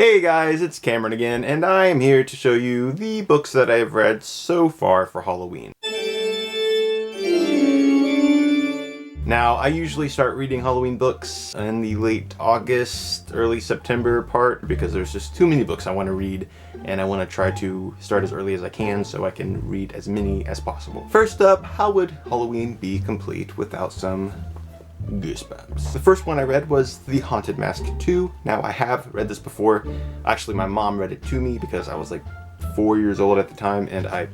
Hey guys, it's Cameron again, and I am here to show you the books that I have read so far for Halloween. Now, I usually start reading Halloween books in the late August, early September part because there's just too many books I want to read, and I want to try to start as early as I can so I can read as many as possible. First up, how would Halloween be complete without some Goosebumps? The first one I read was The Haunted Mask 2. Now, I have read this before. Actually, my mom read it to me because I was like 4 years old at the time, and I,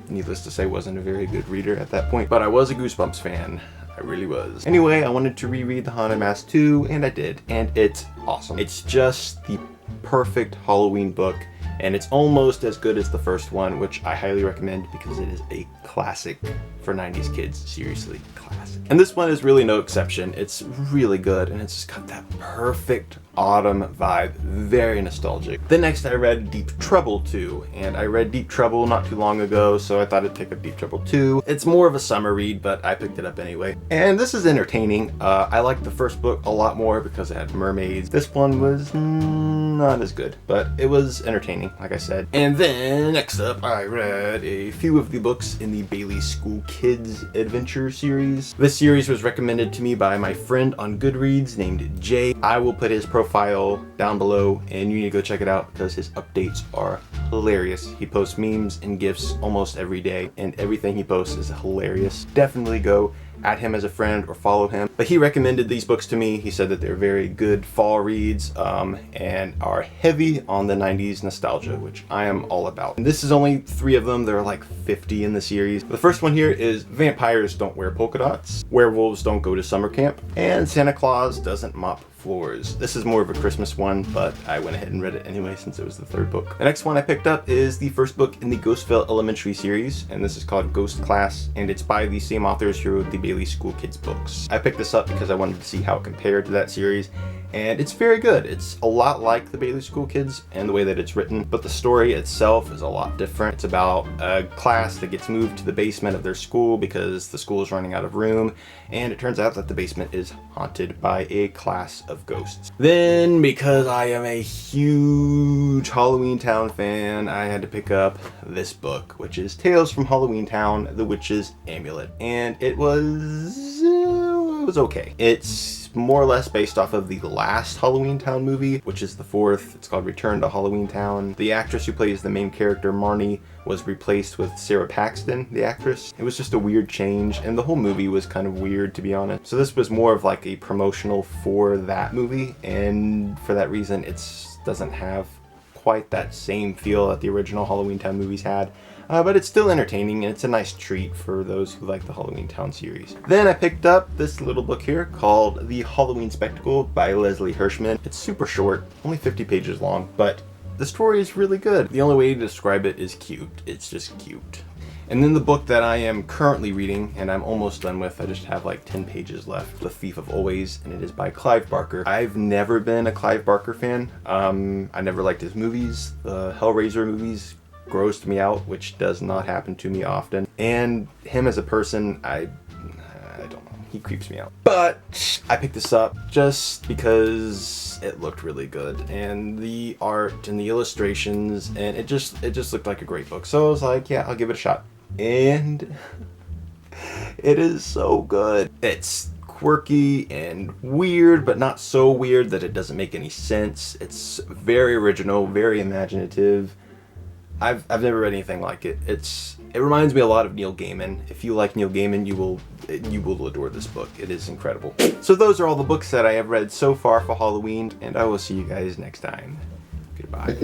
needless to say, wasn't a very good reader at that point. But I was a Goosebumps fan. I really was. Anyway, I wanted to reread The Haunted Mask 2, and I did, and it's awesome. It's just the perfect Halloween book, and it's almost as good as the first one, which I highly recommend because it is a classic for 90s kids. Seriously, classic. And this one is really no exception. It's really good, and it's just got that perfect autumn vibe. Very nostalgic. Then next I read Deep Trouble 2, and I read Deep Trouble not too long ago, so I thought I'd pick up Deep Trouble 2. It's more of a summer read, but I picked it up anyway. And this is entertaining. I liked the first book a lot more because it had mermaids. This one was not as good, but it was entertaining, like I said. And then next up I read a few of the books in the Bailey School Kids Adventure series. This series was recommended to me by my friend on Goodreads named Jay. I will put his profile down below, and you need to go check it out because his updates are hilarious. He posts memes and GIFs almost every day, and everything he posts is hilarious. Definitely go add him as a friend or follow him. But he recommended these books to me. He said that they're very good fall reads and are heavy on the 90s nostalgia, which I am all about. And this is only 3 of them. There are like 50 in the series. The first one here is Vampires Don't Wear Polka Dots, Werewolves Don't Go to Summer Camp, and Santa Claus Doesn't Mop Floors. This is more of a Christmas one, but I went ahead and read it anyway since it was the 3rd book. The next one I picked up is the first book in the Ghostville Elementary series, and this is called Ghost Class, and it's by the same authors who wrote the Bailey School Kids books. I picked this up because I wanted to see how it compared to that series, and it's very good. It's a lot like the Bailey School Kids and the way that it's written, but the story itself is a lot different. It's about a class that gets moved to the basement of their school because the school is running out of room, and it turns out that the basement is haunted by a class of ghosts. Then, because I am a huge Halloween Town fan, I had to pick up this book, which is Tales from Halloween Town, The Witch's Amulet, and it was okay. It's more or less based off of the last Halloween Town movie, which is the 4th. It's called Return to Halloween Town. The actress who plays the main character, Marnie, was replaced with Sarah Paxton, the actress. It was just a weird change, and the whole movie was kind of weird, to be honest. So this was more of like a promotional for that movie, and for that reason, it doesn't have quite that same feel that the original Halloween Town movies had. But it's still entertaining, and it's a nice treat for those who like the Halloween Town series. Then I picked up this little book here called The Halloween Spectacle by Leslie Hirschman. It's super short, only 50 pages long, but the story is really good. The only way to describe it is cute. It's just cute. And then the book that I am currently reading, and I'm almost done with, I just have like 10 pages left, The Thief of Always, and it is by Clive Barker. I've never been a Clive Barker fan. I never liked his movies. The Hellraiser movies grossed me out, which does not happen to me often. And him as a person, I don't know. He creeps me out. But I picked this up just because it looked really good, and the art and the illustrations, and it just looked like a great book. So I was like, yeah, I'll give it a shot. And it is so good. It's quirky and weird, but not so weird that it doesn't make any sense. It's very original, very imaginative. I've never read anything like it. It reminds me a lot of Neil Gaiman. If you like Neil Gaiman, you will adore this book. It is incredible. So those are all the books that I have read so far for Halloween, and I will see you guys next time. Goodbye.